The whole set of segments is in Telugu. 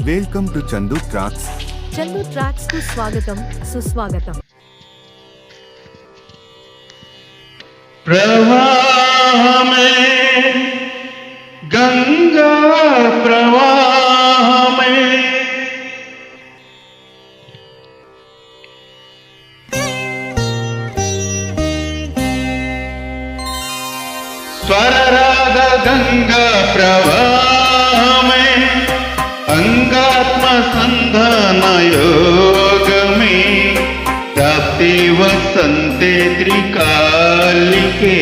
Welcome to Chandu tracks. Chandu tracks కు స్వాగతం, సుస్వాగతం. ప్రవాహమే గంగా ప్రవాహమే స్వరరాగ గంగా ప్రవాహమే అంగాత్మ సంధాన యోగమే प्राप्ते वसंते त्रिकालिके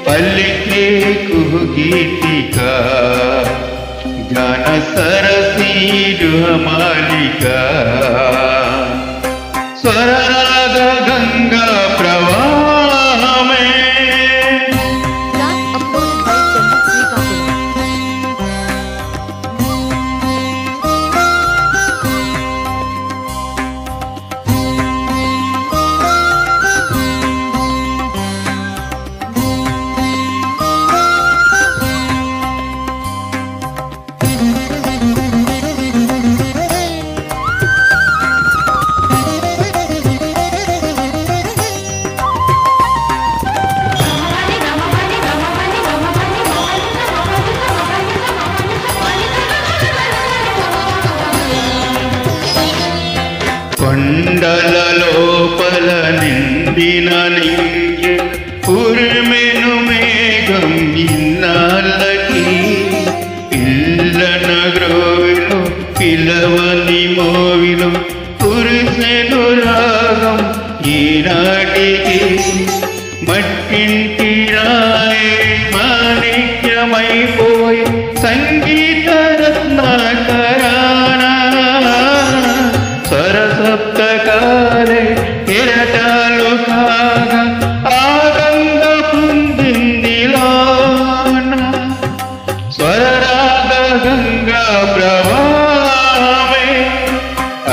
पलिके कुह गीतिका ज्ञान सरसी मालिका स्वरराग गंगा प्रवाह में Track uploaded by Chandu Srikakulam. కొండల లోపల నిండిన నింగే ఉరిమెను మేఘం ఇన్నాళ్ళకి పిల్లన గ్రోవిలో పిలవని మోవిలో కురిసెను రాగం ఈనాటికి మట్టింటి రాయి మాణిక్యమైపోయి సంగీత రత్నాకరానా స్వరసప్తకాలే కిరటాలు కాగా ఆగంగ పుందిందిలోన స్వరరాగ గంగా ప్రవాహమే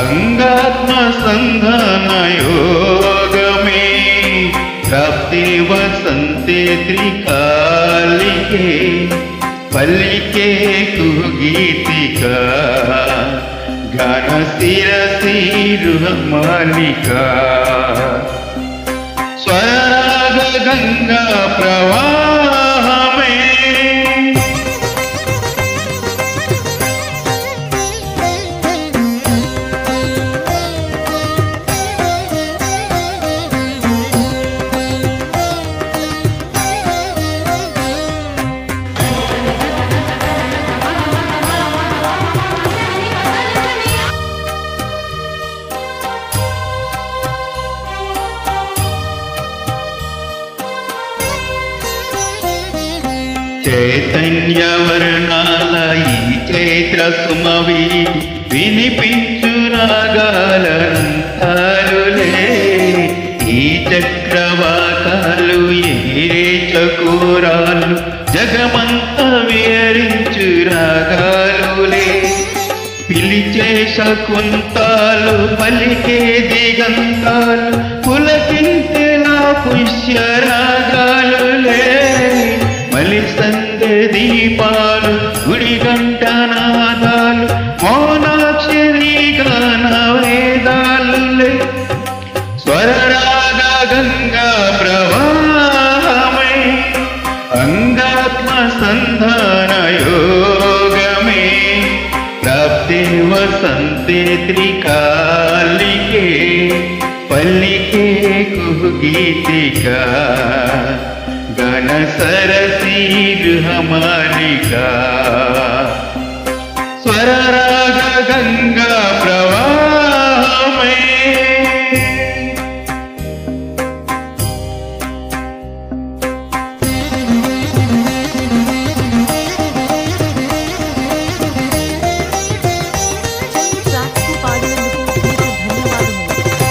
అంగాత్మ సంధాన యోగమే ప్రాప్తి వసంతే త్రికాలికే పల్లికే కుగీతికా गान सिरसी मालिका स्वरराग गंगा प्रवाह में చైతన్య వర్ణాల ఈ చైత్ర సుమవి వినిపించు రాగాలంతాలులే ఈ చక్రవాకాలు ఎగిరే చకోరాలు జగమంత విహరించు రాగాలులే పిలిచే శకుంతాలు పలికే దిగంతాలు పులకింతేలా పుష్య రాగాలులే మలి సంధ్య దీపాలు గుడి గంటనాదాలు మౌనాక్షరి గాన వేదాలులే స్వరరాగ గంగా ప్రవాహమే అంగాత్మ సంధాన యోగమే ప్రాప్తి వసంతే త్రికాలికే పల్లికే కుహ గీతికా गान सरसी मालिका स्वरराग गंगा